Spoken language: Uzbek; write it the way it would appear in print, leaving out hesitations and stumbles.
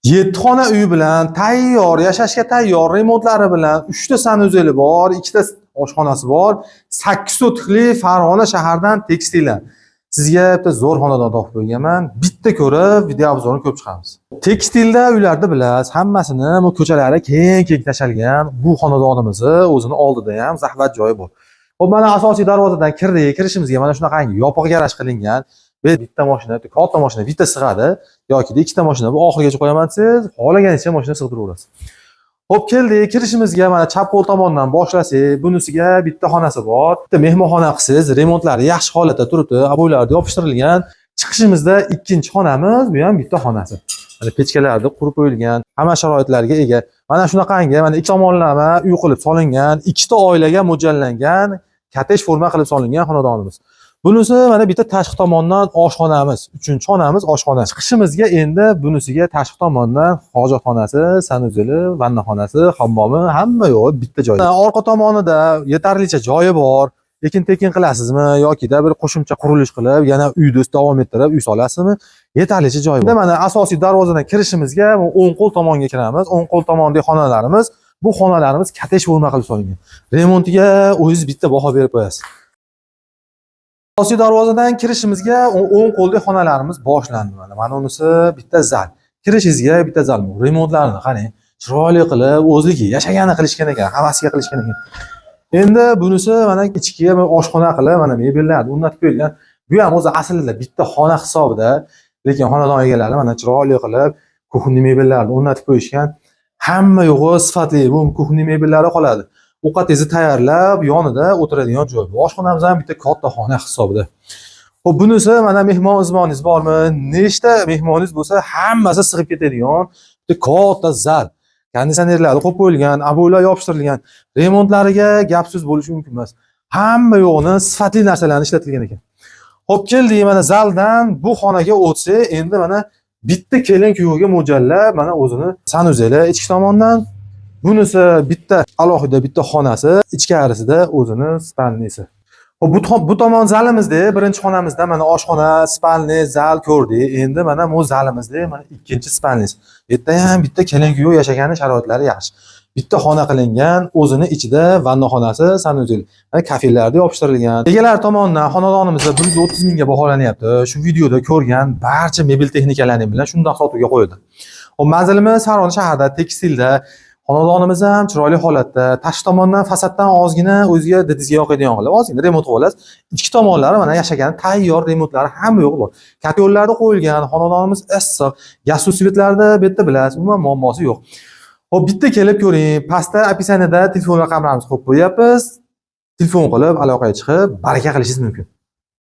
7 xona uy bilan tayyor, yashashga tayyor remontlari bilan 3 ta sanuzeli bor, 2 ta oshxonasi bor, 8 sotikli Farg'ona shahardan tekstillar. Sizga bitta zo'r xonadon topib qo'yganman. Bitta ko'rib, video obzorini ko'p chiqamiz. Tekstilda uylarda bilasiz, hammasini bu ko'chalari keng tashalgan. Bu xonadonimizni o'zini oldida ham zahvat joyi bor. Xo'p, mana asosiy darvozadan kirdik. Kirishimizga mana shunaqangi yopiq garaj qilingan. Bitta mashina, katta mashina bitta sig'adi yoki ikkita mashina bu oxirigacha qo'yaman siz, xohlaganicha mashina sig'diraverasiz. Xo'p, keldik. Kirishimizga mana chap qo'l tomondan boshlasak, bunisiga bitta xonasi bor. Bitta mehmonxona qilsiz, remontlari yaxshi holatda turibdi, aboylarni yopishtirilgan. Chiqishimizda ikkinchi xonamiz, bu ham bitta xonasi. Mana pechkalarni qurib qo'yilgan, hamma sharoitlarga ega. Mana shunaqangi, mana ikki tomonlama uy qilib solingan, ikkita oilaga mo'ljallangan, kottej forma qilib solingan xonadonimiz. Bunisi mana bitta tashqi tomondan oshxonamiz, 3-xonamiz oshxona. Chiqishimizga endi bunisiga tashqi tomondan hojatxonasi, sanuzeli, vannaxonasi, hammomi, hamma yo'q bitta joyda. Orqa tomonida yetarlicha joyi bor. Lekin tekin qilasizmi yoki-da bir qo'shimcha qurilish qilib, yana uyni davom ettirib uy solasizmi? Yetarlicha joy bor. Mana asosiy darvozadan kirishimizga o'ng qo'l tomonga kiramiz. O'ng qo'l tomondagi xonalarimiz, bu xonalarimiz kottej forma qilib solingan. Remontiga o'zingiz bitta baho berib qo'yasiz. Asosiy darvozadan kirishimizga o'ng qo'ldagi xonalarimiz boshlandi mana. Mana unisi bitta zal. Kirishingizga bitta zal bor. Remontlarni qarang, chiroyli qilib, o'zligi yashagani qilishgan ekan, havasiga qilishgan ekan. Endi bunisi mana ichkiga oshxona qilib, mana mebellarni o'rnatib qo'yilgan. Bu ham o'zi aslida bitta xona hisobida, lekin xonadon egalari mana chiroyli qilib kuxni mebellarni o'rnatib qo'yishgan. Hamma yo'g'i sifatli bu kuxni mebellari qoladi. Ovqatingizni tayyorlab, yonida o'tiradigan joy. Oshxonamiz ham bitta katta xona hisobida. Xo'p, bunisi mana mehmon izmoningiz bormi? Nechta mehmoningiz bo'lsa, hammasi sig'ib ketadigan bitta katta zal. Konditsionerlar qo'yib qo'yilgan, aboylar yopishtirilgan. Remontlariga gap so'z bo'lishi mumkin emas. Hamma yo'g'ini sifatli narsalarni ishlatilgan ekan. Xo'p, keldik mana zaldan bu xonaga o'tsa, endi mana bitta kelin kuyovga mo'ljallab, mana o'zini sanuzeli ichki tomondan. Bunisi bitta alohida bitta xonasi, ichkarisida o'zini spalnisi. Xo'p, bu tomon zalimizda, birinchi xonamizda mana oshxona, spalni, zal ko'rdik. Endi mana bu zalimizda mana ikkinchi spalnis. Bitta ham bitta kelin-kuyov yashagani sharoitlari yaxshi. Bitta xona qilingan, o'zini ichida vannaxonasi, sanuzel, kafellarda yopishtirilgan. Egalar tomonidan xonadonimizda 130 mingga baholanyapti. Shu videoda ko'rgan barcha mebel texnikalari bilan shundoq sotuvga qo'yildi. Xo'p, manzilimiz Farg'ona shaharda, tekstilda. Xonadonimiz ham chiroyli holatda, tashqi tomondan fasaddan ozgina o'ziga didingizga yoqadigan qilib, ozgina remont qilib olasiz. Ichki tomonlari mana yashagan tayyor remontlari hamma yo'q bor. Kotellarda qo'yilgan, xonadonimiz issiq, gaz suv svetlarida bu yerda bilasiz, umuman muammosi yo'q. Xo'p, bitta kelib ko'ring. Pastda opisaniyada telefon raqamlarimizni qo'yib qo'yapmiz. Telefon qilib aloqaga chiqib, baraka qilishingiz mumkin.